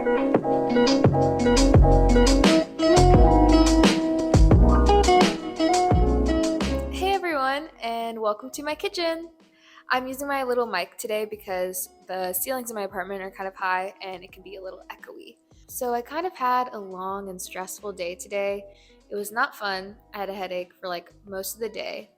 Hey everyone, and welcome to my kitchen. I'm using my little mic today because the ceilings in my apartment are kind of high and it can be a little echoey. So I kind of had a long and stressful day today. It was not fun. I had a headache for like most of the day.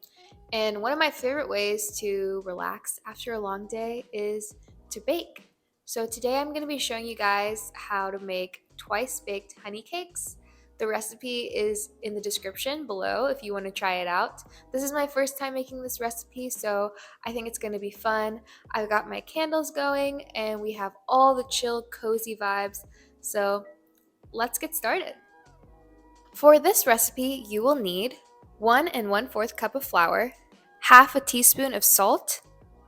And one of my favorite ways to relax after a long day is to bake. So today I'm going to be showing you guys how to make twice baked honey cakes. The recipe is in the description below if you want to try it out. This is my first time making this recipe, so I think it's going to be fun. I've got my candles going and we have all the chill, cozy vibes. So let's get started. For this recipe, you will need 1 1/4 cup of flour, half a teaspoon of salt,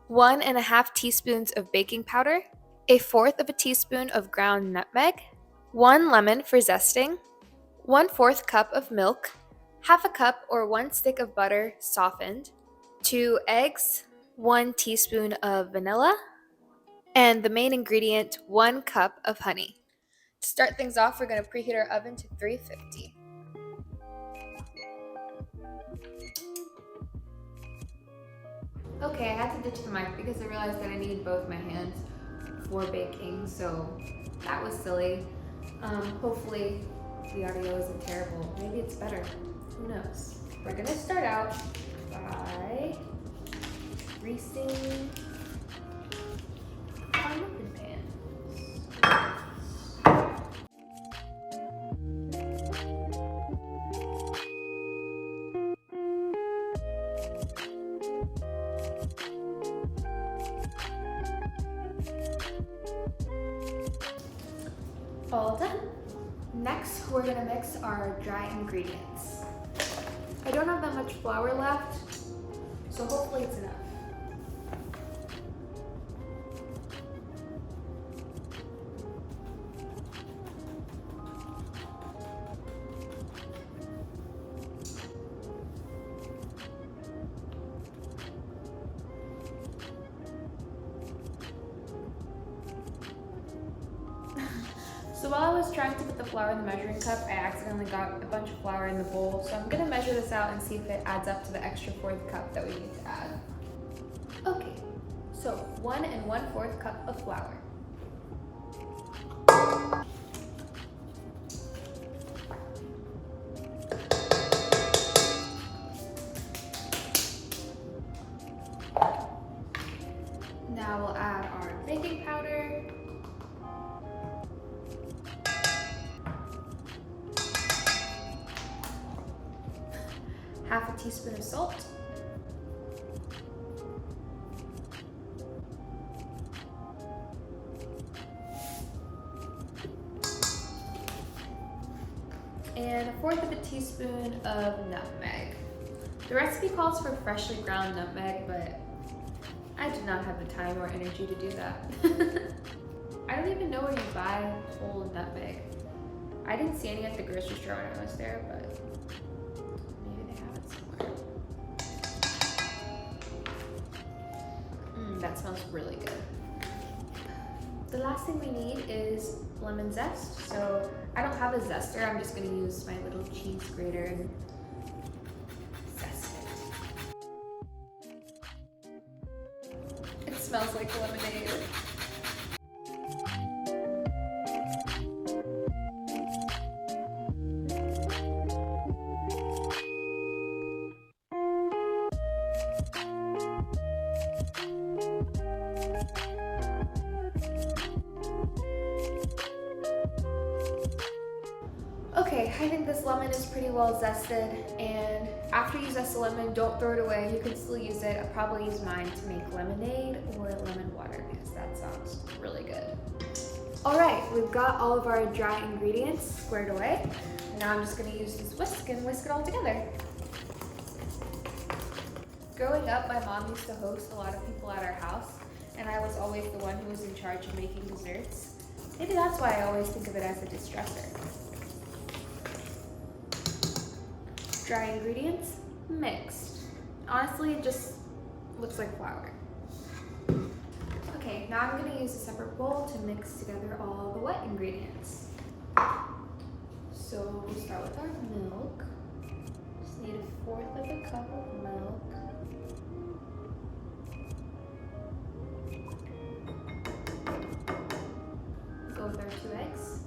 1 1/2 teaspoons of baking powder, 1/4 of a teaspoon of ground nutmeg, 1 lemon for zesting, 1/4 cup of milk, half a cup or 1 stick of butter softened, 2 eggs, 1 teaspoon of vanilla, and the main ingredient, 1 cup of honey. To start things off, we're going to preheat our oven to 350. Okay, I had to ditch the mic because I realized that I need both my hands for baking, so that was silly. Hopefully the audio isn't terrible. Maybe it's better. Who knows? We're gonna start out by greasing our muffin pan. All done. Next, we're gonna mix our dry ingredients. I don't have that much flour left, so hopefully it's enough. So while I was trying to put the flour in the measuring cup, I accidentally got a bunch of flour in the bowl. So I'm gonna measure this out and see if it adds up to the extra 1/4 cup that we need to add. Okay, so 1 1/4 cup of flour. Now we'll add our baking powder. Half a teaspoon of salt. And 1/4 of a teaspoon of nutmeg. The recipe calls for freshly ground nutmeg, but I did not have the time or energy to do that. I don't even know where you buy whole nutmeg. I didn't see any at the grocery store when I was there, but maybe they have it somewhere. That smells really good. The last thing we need is lemon zest. So I don't have a zester, I'm just gonna use my little cheese grater and zest it. It smells like lemonade. Okay, I think this lemon is pretty well zested, and after you zest the lemon, don't throw it away. You can still use it. I'll probably use mine to make lemonade or lemon water because that sounds really good. All right, we've got all of our dry ingredients squared away. Now I'm just gonna use this whisk and whisk it all together. Growing up, my mom used to host a lot of people at our house, and I was always the one who was in charge of making desserts. Maybe that's why I always think of it as a distresser. Dry ingredients, mixed. Honestly, it just looks like flour. Okay, now I'm gonna use a separate bowl to mix together all the wet ingredients. So we'll start with our milk. Just need 1/4 of a cup of milk. Go with our 2 eggs.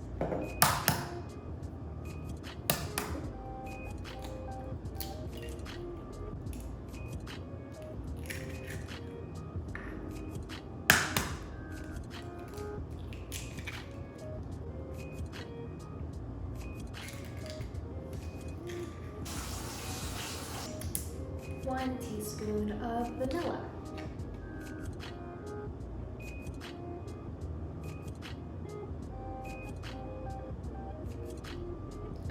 One teaspoon of vanilla.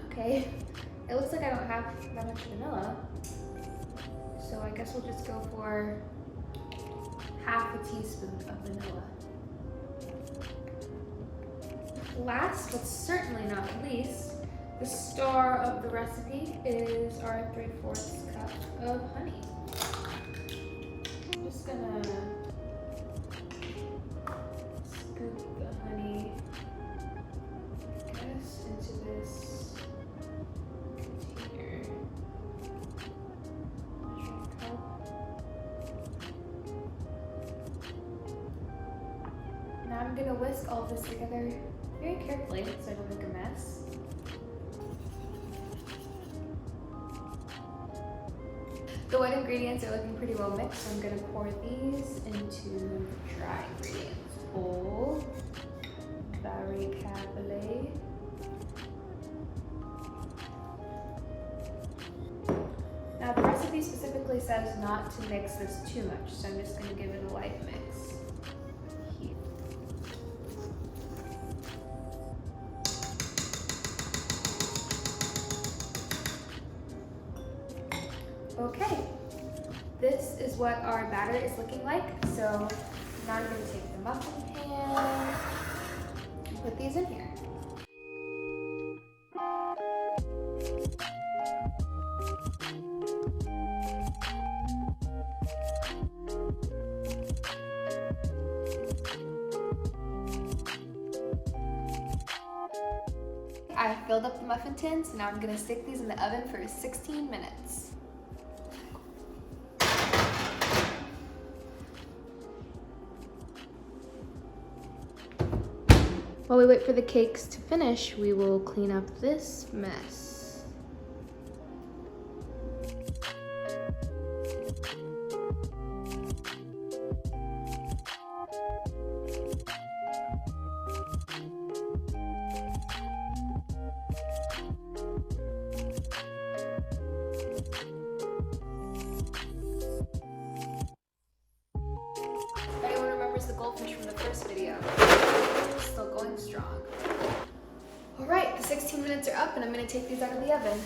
Okay, it looks like I don't have that much vanilla, so I guess we'll just go for 1/2 teaspoon of vanilla. Last but certainly not least, the star of the recipe is our 3/4 cup of honey. I'm just gonna scoop the honey, I guess, into this container. Measuring cup. Now I'm gonna whisk all this together very carefully so I don't make a mess. The wet ingredients are looking pretty well mixed, so I'm going to pour these into the dry ingredients bowl. Very carefully. Now the recipe specifically says not to mix this too much, so I'm just going to give it a light mix. Here. Okay, this is what our batter is looking like. So now I'm going to take the muffin pan and put these in here. I filled up the muffin tin, so now I'm going to stick these in the oven for 16 minutes. While we wait for the cakes to finish, we will clean up this mess. If anyone remembers the goldfish from the first video, still going strong. All right, the 16 minutes are up and I'm gonna take these out of the oven.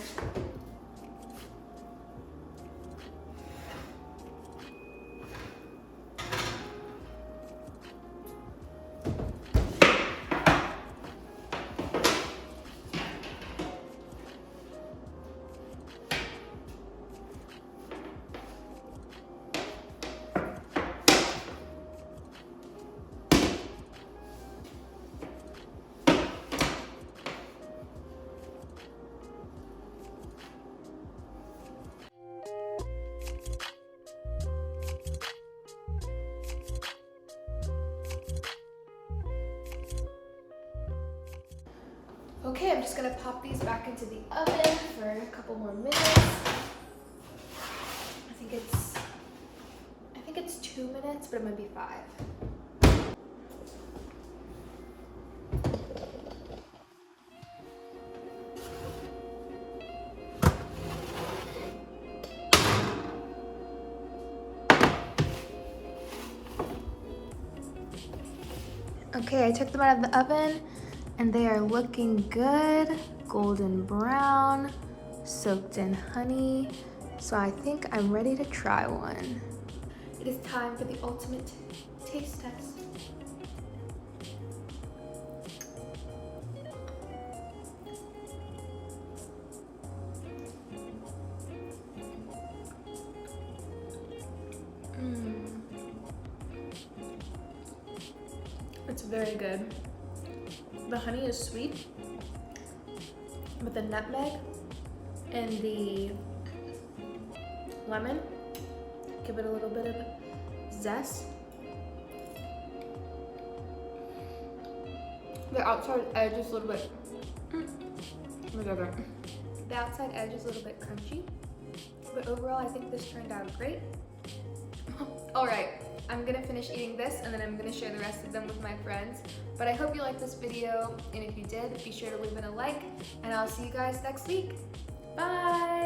Okay, I'm just gonna pop these back into the oven for a couple more minutes. I think it's 2 minutes, but it might be 5. Okay, I took them out of the oven and they are looking good, golden brown, soaked in honey. So I think I'm ready to try one. It is time for the ultimate taste test. It's very good. The honey is sweet, but the nutmeg and the lemon give it a little bit of zest. The outside edge is a little bit the outside edge is a little bit crunchy, but overall I think this turned out great. Alright, I'm gonna finish eating this and then I'm gonna share the rest of them with my friends. But I hope you liked this video, and if you did, be sure to leave it a like, and I'll see you guys next week. Bye!